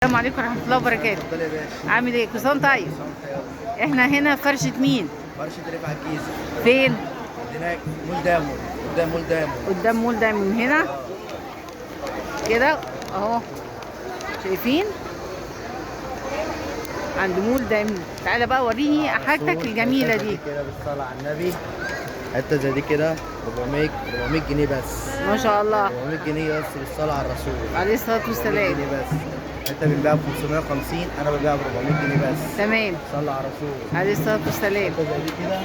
السلام عليكم ورحمة الله وبركاته. اتفضل يا باشا. عامل ايه؟ كل سنة وأنت طيب. احنا هنا فرشة مين؟ فرشة رفع الجيزة. فين؟ هناك مول دايموند، قدام مول دايموند. قدام مول دايموند هنا كده اهو، شايفين؟ عند مول دايموند. تعالى بقى وريني حاجتك الجميلة دي. كده بالصلاة على النبي، حتة زي دي كده 400 جنيه بس. ما شاء الله. 400 جنيه بس بالصلاة على الرسول عليه الصلاة والسلام. جنيه بس. انت بنبيعها ب 550، انا ببيعها ب 400 جنيه بس. تمام. صلى على الرسول. عليه الصلاة والسلام. حتة زي دي كده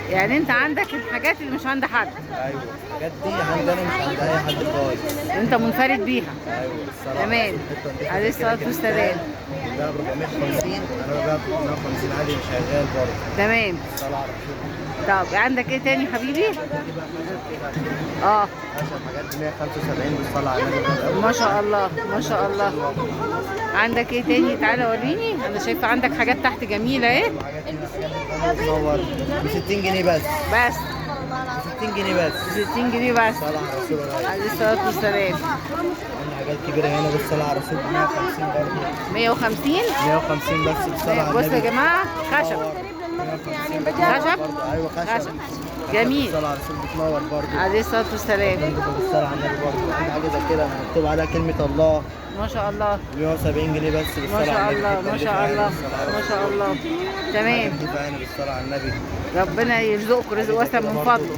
يعني انت عندك الحاجات اللي مش عند حد. ايوه، الحاجات دي عندنا مش عند اي حد خالص. انت منفرد بيها. ايوه الصراحه. تمام. عليه الصلاة والسلام. بنبيعها ب 450، انا ببيعها ب 350 عادي شغال برضه. تمام. الصلاه على الرسول. طب عندك ايه تاني حبيبي؟ الحاجات دي 175 بالصلاه على النبي. ما شاء الله ما شاء الله. عندك ايه تاني؟ تعالى وريني. انا شايفه عندك حاجات تحت جميله ايه؟ بتصور ب 60 جنيه بس. بس ب 60 جنيه بس. ب 60 جنيه بس. الصلاه على الرسول. عليه الصلاه والسلام. حاجات كبيره هنا بالصلاه على الرسول ب 150 برضه. 150 150 بس بالصلاه على النبي. بصوا يا جماعه، خشب. خشب؟ ايوه خشب. جميل. بالصلاه على الرسول بتنور برضه. عليه الصلاه والسلام. بالصلاه على النبي برضه. عندي حاجه زي كده مكتوب عليها كلمه الله. ما شاء الله. 170 جنيه بس ما بالصلاه شاء على النبي. الله ما شاء الله ما شاء الله. تمام. بالصلاه على النبي. ربنا يرزقكم رزق واسع من فضله.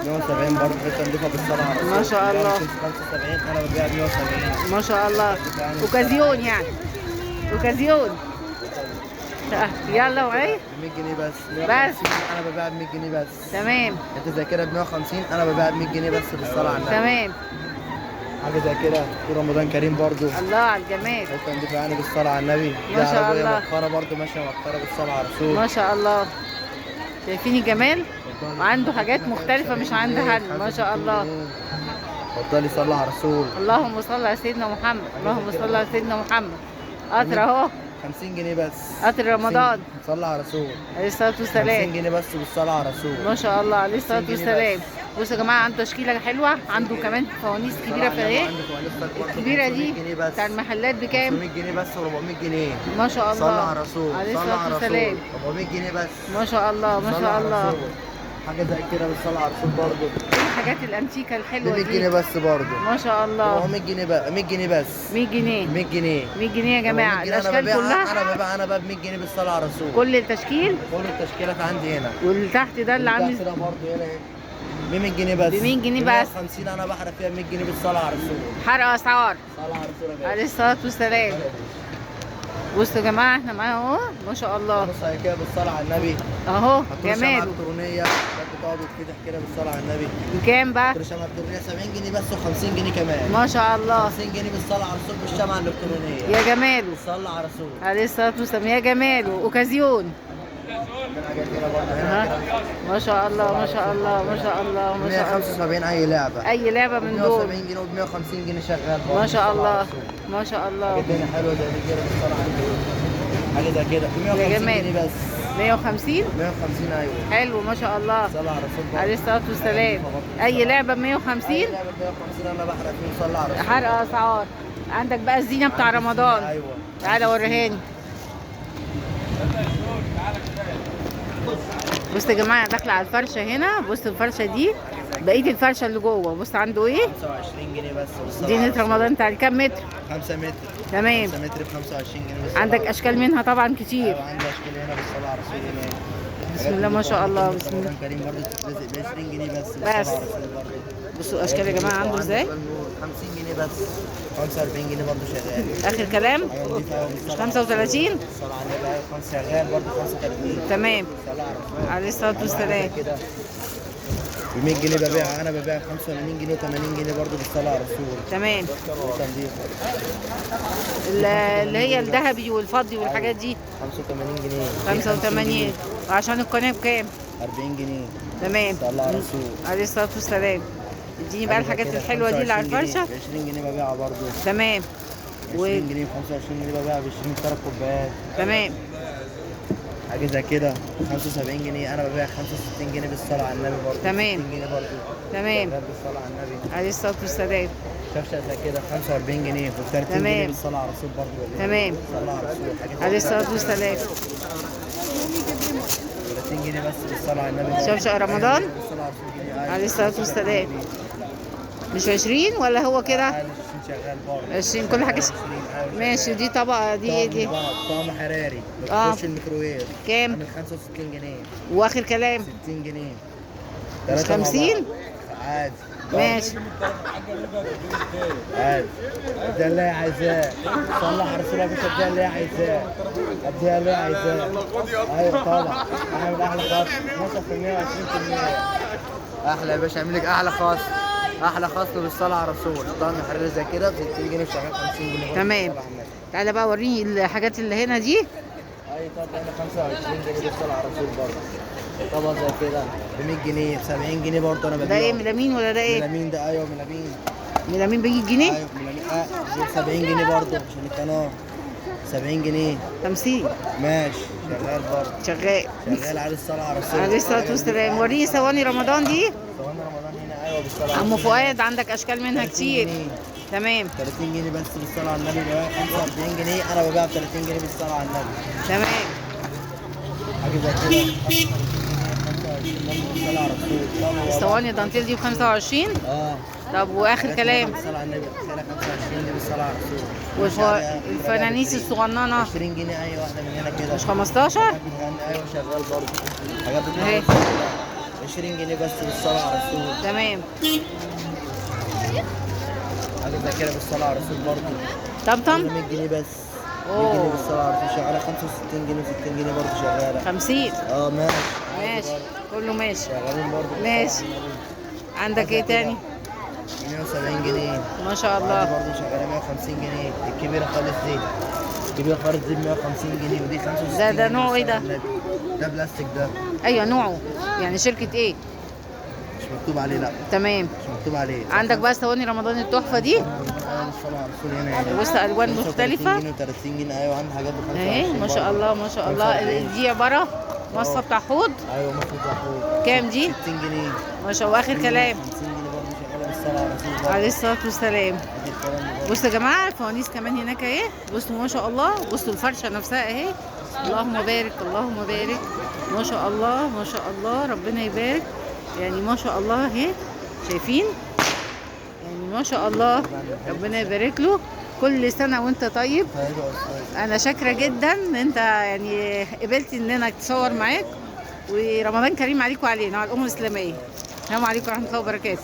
170 برضه حته نضيفه بالصلاه على الرسول. ما شاء الله. 75 انا ببيع 170. ما شاء الله. اوكازيون يعني. اوكازيون. يلا معايا. ب 100 جنيه بس. بس انا ببيع ب 100 جنيه بس. تمام. انت زي كده ب 150، انا ببيع ب 100 جنيه بس بالصلاه على النبي. تمام. حاجه زي كده في رمضان كريم برضه. الله على الجمال. حته نضيفه يعني بالصلاه على النبي. ما شاء الله. مؤخره برضه ماشيه مؤخره بالصلاه على الرسول. ما شاء الله. شايفين الجمال؟ وعنده حاجات مختلفة مش عند حد. ما شاء الله. اتفضلي صلي على الرسول. اللهم صل على سيدنا محمد. اللهم صل على سيدنا محمد. قطر اهو 50 جنيه بس. قطر رمضان. صلي على الرسول. عليه الصلاة 50 والسلام. جنيه بس بالصلاه على الرسول. ما شاء الله عليه الصلاة 50 جنيه والسلام. بصوا يا جماعة، عنده تشكيلة حلوة، عنده كمان فوانيس كبيرة في ايه؟ الكبيرة دي بتاع المحلات بكام؟ 500 جنيه بس و400 جنيه. ما شاء الله. صلي على الرسول. عليه صلي الصلاة على والسلام. الرسول. 400 جنيه بس. ما شاء الله ما صلي شاء على الله. الرسول. حاجه زي كده بالصلاه على الرسول برضه. الحاجات الانتيكة الحلوة 100 دي. جنيه بس برضه. ما شاء الله. 100 جنيه بقى. 100 جنيه بس. 100 جنيه. 100 جنيه. 100 جنيه يا جماعة. الاشكال كلها. انا ببيع ب 100 جنيه بالصلاه على الرسول. كل التشكيل. كل التشكيلات عندي هنا. واللي تحت ده اللي عامل كده برضه هنا اهي ب 100 جنيه بس. ب 100 جنيه بس. 150 انا بحرق فيها 100 جنيه بالصلاه على الرسول. حرق اسعار. صلاه على الرسول يا باشا. عليه الصلاة والسلام. بصوا يا جماعة، احنا معانا اهو ما شاء الله. بص هي كده بالصلاه على النبي. اهو جماله جماله. الكترونيه بتقعد تتفتح كده بالصلاه على النبي. بكام بقى؟ الشمعه الالكترونيه 70 جنيه بس و50 جنيه كمان. ما شاء الله. 50 جنيه بالصلاه على الرسول بالشمعه الالكترونيه. يا جماله. صلى على الرسول. عليه الصلاة والسلام. يا جماله. اوكازيون. ما شاء الله ما شاء الله ما شاء الله ما شاء الله. 175 اي لعبه. اي لعبه من دول. 170 جنيه و 150 جنيه شغال. ما شاء الله ما شاء الله. الدنيا حلوه زي كده بالصلاه على النبي. حاجه زي كده ب 150 جنيه بس. 150. 150 ايوه. حلو ما شاء الله. صلى على الرسول. عليه الصلاة والسلام. اي لعبه ب 150. اي لعبه ب 150 انا بحرق فيه. صلى على الرسول. حرق اسعار. عندك بقى الزينه بتاع رمضان. ايوه. تعالى وريهاني. بصوا يا جماعه، داخله على الفرشه هنا. بصوا الفرشه دي، بقيه الفرشه اللي جوه. بص عنده ايه؟ 25 جنيه بس. زينه رمضان. تعالى كام متر؟ 5 متر. تمام. 5 متر ب 25 جنيه بس. عندك اشكال منها طبعا كتير. ايوه عندي اشكال هنا بالصلاه على الرسول هنا. بسم الله ما شاء الله. بسم الله. رمضان كريم برضه بتتلزق ب 20 جنيه بس. بس. بالصلاه على الرسول برضه. بصوا اشكال يا جماعه عنده ازاي. 50 جنيه بس. 45 جنيه برضه شغال. اخر كلام. مش 35. الصلاه على النبي. ايوه شغال برضه 35. تمام. الصلاه على الرسول. عليه الصلاه والسلام. ب 100 جنيه ببيعها. انا ببيع 85 جنيه و80 جنيه برضه بالصلاه على الرسول. تمام. تنظيف. اللي هي الذهبي والفضي والحاجات دي 85 جنيه. 85. وعشان القناه بكام؟ 40 جنيه. تمام. صلى على الرسول. عليه الصلاه والسلام. اديني بقى الحاجات الحلوه دي اللي على الفرشه. 20 جنيه ببيعها برضه. تمام. 20 جنيه ب 25 جنيه ببيعها ب 20 3 كوبايات. تمام. حاجه زي كده 75 جنيه انا ببيع 65 جنيه بالصلاه على النبي برضه. تمام. 60 جنيه برضه. تمام. بالصلاه على النبي. عليه الصلاه والسلام. شفشق زي كده 45 جنيه وال 30 تمام. جنيه بالصلاه على الرسول برضه. تمام. بالصلاه على الرسول حاجات عليه الصلاة والسلام. 30 جنيه بس بالصلاه على النبي. شفشق رمضان بالصلاه على الرسول جنيه. عليه الصلاة والسلام. مش 20 ولا هو كده؟ شغال برضه 20 كل حاجة. ماشي. دي طبقة دي طعم حراري اه. بتخش الميكروويف كام؟ عامل 65 جنيه. واخر كلام 60 جنيه. مش 50؟ عادي ماشي. عادي. ده اللي هي عايزاه. صلح على رسول الله ده اللي هي عايزاه. اديها اللي هي عايزاه. ايوه طبعا. اعمل احلى خاص 12% و20%. احلى يا باشا، اعمل لك احلى خاص. احلى خصم بالصلاه على الرسول. طعم حراري زي كده ب 60 جنيه وشغال 50 جنيه. تمام. تعالى بقى وريني الحاجات اللي هنا دي. اي طب هنا 25 جنيه بالصلاه على الرسول برضه. طبق زي كده ب 100 جنيه ب 70 جنيه برضه انا ببيعه. ده ايه ميلامين ولا ده ايه؟ ميلامين ده. ايوه ميلامين. ميلامين ب 100 جنيه؟ ايوه ميلامين. ب 70 جنيه برضه عشان القناه. 70 جنيه. 50. ماشي شغال برضه. شغال. شغال على الصلاه على الرسول. عليه الصلاة والسلام. وريني صواني رمضان دي. صواني رمضان هنا. ايوه بالصلاه على عم الرسول. فؤاد عندك اشكال منها 30 كتير. جنيه. تمام 30 جنيه بس بالصلاه على النبي. ببيع 45 جنيه انا ببيع ب 30 جنيه بالصلاه على النبي. تمام. حاجه زي كده 25 جنيه بالصلاه على الرسول. الصواني الدانتيل دي ب 25. اه. طب واخر كلام بالصلاه على النبي. 25 جنيه بالصلاه على الرسول. والفنانيس الصغننه 20 جنيه اي واحده من هنا كده. مش 15؟ ايوه شغال برضه. حاجات اهي 20 جنيه بس بالصلاه على الرسول. تمام. حاجه زي كده بالصلاه على الرسول برضه. طمطم 100 جنيه بس. 100 جنيه بالصلاه على الرسول شغاله. 65 جنيه و60 جنيه برضه شغاله. 50. اه ماشي. ماشي كله ماشي. شغالين برضه. ماشي. عندك ايه تاني؟ 170 جنيه. ما شاء دي الله. برضه شغاله 150 جنيه. الكبيره خالص دي. الكبيره خالص دي ب 150 جنيه ودي 65 ده جنيه. نوعه ايه ده؟ ده بلاستيك ده. ايوه نوعه يعني شركة ايه؟ مش مكتوب عليه لا. تمام. مش مكتوب عليه. عندك بقى صواني رمضان التحفة دي. الصلاة على الرسول هنا يعني. بص الوان مختلفة 30 جنيه و30 جنيه. ايوه عندي حاجات ب 25. اهي ما شاء الله ما شاء الله. دي عبارة مصفى بتاع حوض. ايوه مصفى بتاع حوض. كام دي؟ 60 جنيه. ما شاء الله. واخر كلام 50 جنيه برضه شغاله بالصلاة على الرسول برضه. عليه الصلاة والسلام. ادي الكلام ده برضه. بصوا يا جماعة الفوانيس كمان هناك اهي. بصوا ما شاء الله. بصوا الفرشة نفسها اهي. اللهم بارك اللهم بارك. ما شاء الله ما شاء الله. ربنا يبارك. يعني ما شاء الله اهي. شايفين؟ يعني ما شاء الله. ربنا يبارك له. كل سنة وانت طيب. طيب يا استاذ. انا شاكرة جدا ان انت يعني قبلت ان انا اتصور معاك. ورمضان كريم عليكم وعلينا وعلى الامة الاسلامية. السلام عليكم ورحمة الله وبركاته.